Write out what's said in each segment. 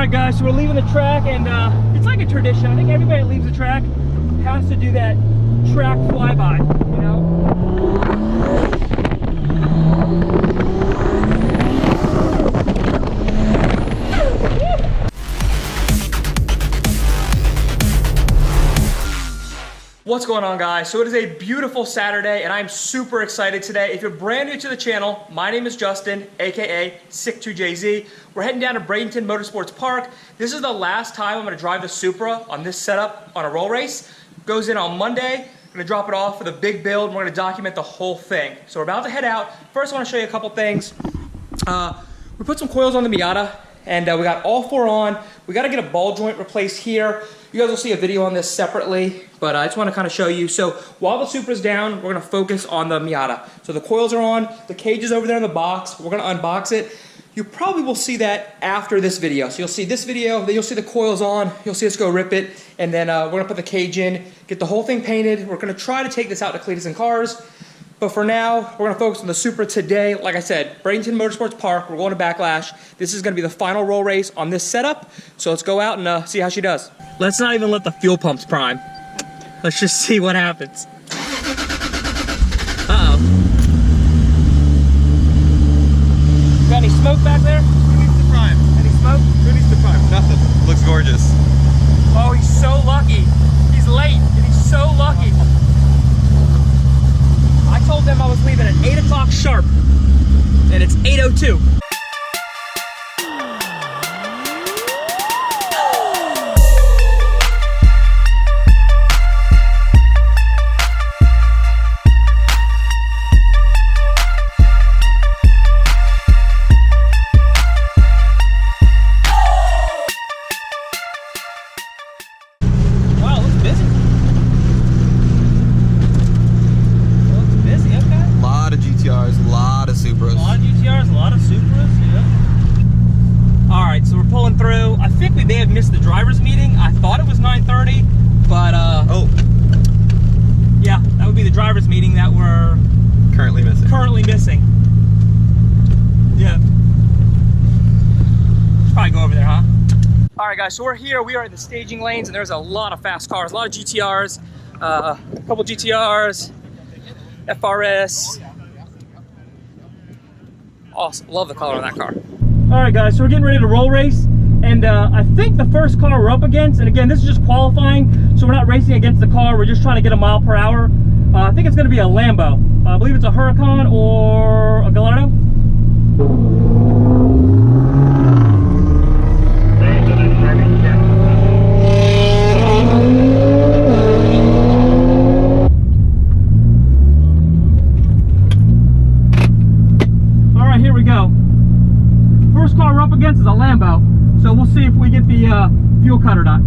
Alright guys, so we're leaving the track, and it's like a tradition. I think everybody that leaves the track has to do that track flyby, you know? What's going on, guys? So it is a beautiful Saturday and I'm super excited today. If you're brand new to the channel, my name is Justin, aka Sick2JZ. We're heading down to Bradenton Motorsports Park. This is the last time I'm gonna drive the Supra on this setup on a roll race. Goes in on Monday. I'm gonna drop it off for the big build. We're gonna document the whole thing. So we're about to head out. First, I wanna show you a couple things. We put some coils on the Miata, and we got all four on. We gotta get a ball joint replaced here. You guys will see a video on this separately, but I just wanna kinda show you. So while the Supra's down, we're gonna focus on the Miata. So the coils are on, the cage is over there in the box. We're gonna unbox it. You probably will see that after this video. So you'll see this video, then you'll see the coils on, you'll see us go rip it, and then we're gonna put the cage in, get the whole thing painted. We're gonna try to take this out to Cletus and Cars. But for now, we're gonna focus on the Supra today. Like I said, Bradenton Motorsports Park, we're going to Backlash. This is gonna be the final roll race on this setup. So let's go out and see how she does. Let's not even let the fuel pumps prime. Let's just see what happens. Uh-oh. Got any smoke back there? Who needs to prime? Any smoke? Who needs to prime? Nothing. Looks gorgeous. Oh, he's so lucky. He's late, and he's so lucky. I told them I was leaving at 8 o'clock sharp, and it's 8:02. Wow, it looks busy. GTRs, a lot of Supras. A lot of GTRs, a lot of Supras, yeah. Alright, so we're pulling through. I think we may have missed the driver's meeting. I thought it was 9:30, but oh. Yeah, that would be the driver's meeting that we're currently missing. Yeah. Should probably go over there, huh? Alright guys, so we're here. We are in the staging lanes, and there's a lot of fast cars, a lot of GTRs, a couple GTRs, FRS. Awesome, love the color on that car. All right guys, so we're getting ready to roll race, and I think the first car we're up against, and again, this is just qualifying, so we're not racing against the car, we're just trying to get a mile per hour. I think it's gonna be a Lambo. I believe it's a Huracan or a Gallardo. Against is a Lambo, so we'll see if we get the fuel cut or not.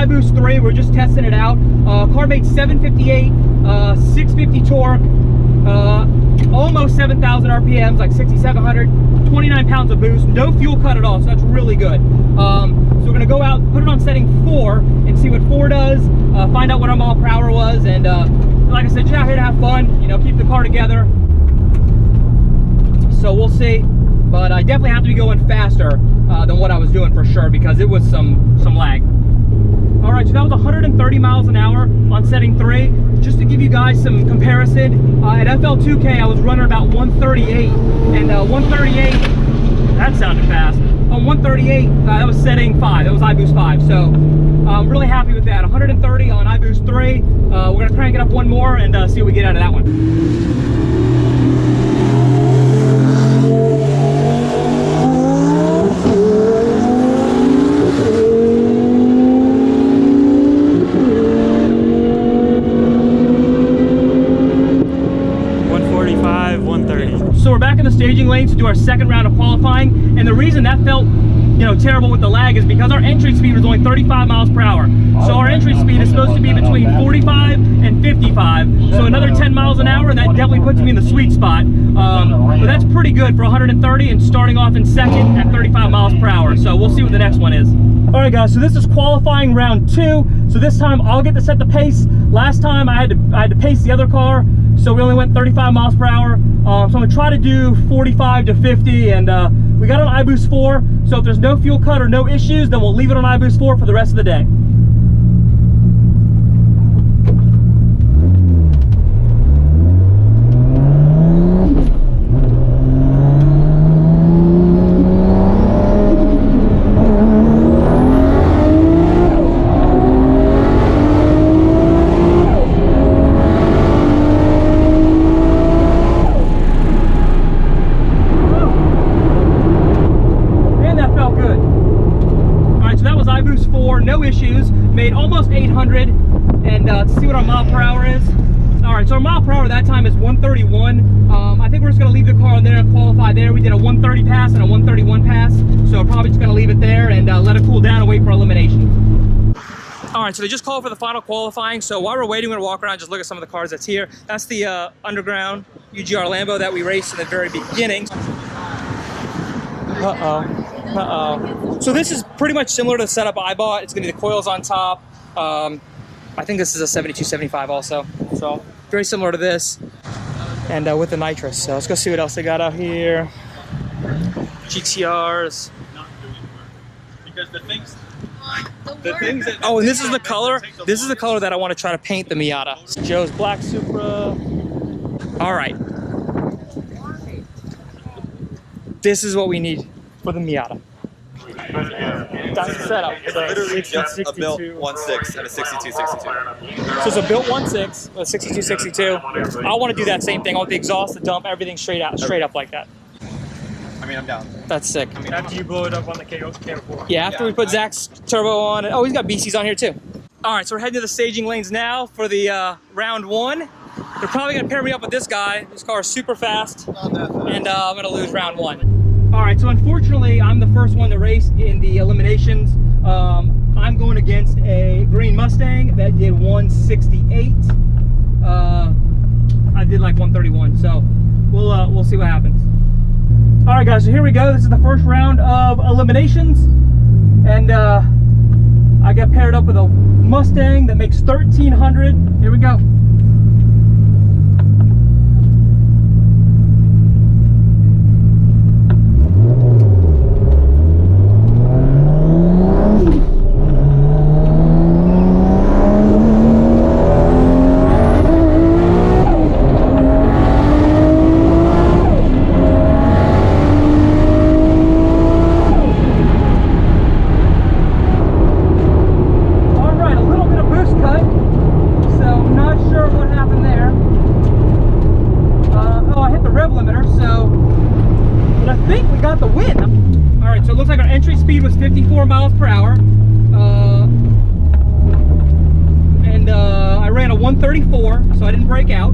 Boost 3, we're just testing it out. Car made 758, 650 torque, almost 7,000 RPMs, like 6,700, 29 pounds of boost, no fuel cut at all, so that's really good. So we're gonna go out, put it on setting 4, and see what 4 does, find out what our mile per hour was, and like I said, just out here to have fun, you know, keep the car together. So we'll see, but I definitely have to be going faster than what I was doing for sure, because it was some lag. All right, so that was 130 miles an hour on setting 3. Just to give you guys some comparison, at FL2K I was running about 138, and 138, that sounded fast. On 138, that was setting 5, that was iBoost 5, so I'm really happy with that. 130 on iBoost 3, we're gonna crank it up one more and see what we get out of that one. So we're back in the staging lane to do our second round of qualifying, and the reason that felt terrible with the lag is because our entry speed was only 35 miles per hour. So our entry speed is supposed to be between 45 and 55. So another 10 miles an hour, and that definitely puts me in the sweet spot. But that's pretty good for 130 and starting off in second at 35 miles per hour. So we'll see what the next one is. All right, guys, so this is qualifying round 2. So this time I'll get to set the pace. Last time I had to pace the other car, so we only went 35 miles per hour. So I'm gonna try to do 45 to 50, and we got on iBoost 4. So if there's no fuel cut or no issues, then we'll leave it on iBoost 4 for the rest of the day. No issues, made almost 800, and let's see what our mile per hour is. All right, so our mile per hour that time is 131. I think we're just gonna leave the car on there and qualify there. We did a 130 pass and a 131 pass, so we're probably just gonna leave it there and let it cool down and wait for elimination. All right, so they just called for the final qualifying. So while we're waiting, we're gonna walk around and just look at some of the cars that's here. That's the underground UGR Lambo that we raced in the very beginning. So this is pretty much similar to the setup I bought. It's gonna be the coils on top. I think this is a 7275 also. So very similar to this, and with the nitrous. So let's go see what else they got out here. GTRs. Because the things that oh, and this is the color. This is the color that I want to try to paint the Miata. Joe's black Supra. All right. This is what we need for the Miata. That's the setup. it's literally just a built 1.6 and a 6262. So it's a built 1.6 with a 6262. I want to do that same thing. I want the exhaust, the dump, everything straight up like that. I mean, I'm down. That's sick. I mean, After you blow it up on the K4. Yeah, after we put Zach's turbo on. Oh, he's got BCs on here too. All right, so we're heading to the staging lanes now for the round 1. They're probably gonna pair me up with this guy. This car is super fast, Not that fast. and I'm gonna lose round 1. All right, so unfortunately, I'm the first one to race in the eliminations. I'm going against a green Mustang that did 168. I did like 131, so we'll see what happens. All right, guys, so here we go. This is the first round of eliminations, and I got paired up with a Mustang that makes 1300. Here we go. The win. All right, so it looks like our entry speed was 54 miles per hour, and I ran a 134, so I didn't break out.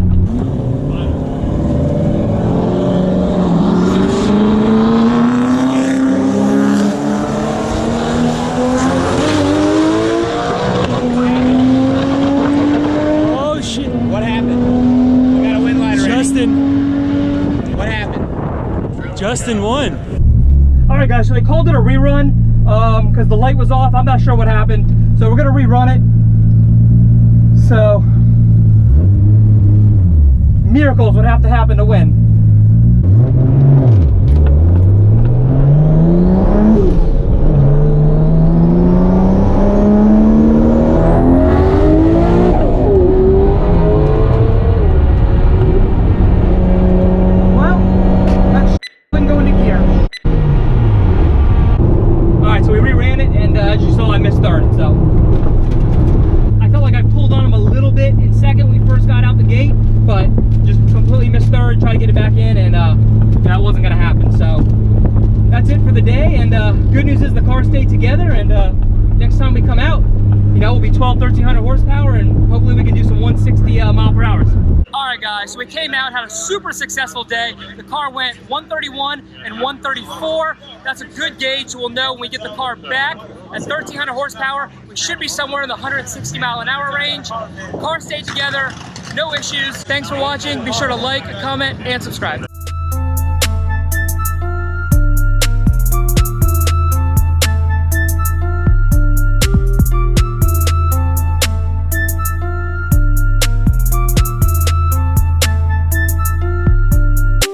Oh shit! What happened? We got a win line already. Justin. What happened? Justin won. All right, guys, so they called it a rerun because the light was off. I'm not sure what happened, so we're gonna rerun it. So miracles would have to happen to win. Try to get it back in, and that wasn't going to happen. So that's it for the day, and good news is the car stayed together, and next time we come out, you know, we'll be 1300 horsepower, and hopefully we can do some 160 mile per hours. All right, guys, so we came out, had a super successful day. The car went 131 and 134. That's a good gauge, so we'll know when we get the car back at 1300 horsepower. We should be somewhere in the 160 mile an hour range. Car stayed together, no issues. Thanks for watching. Be sure to like, comment, and subscribe.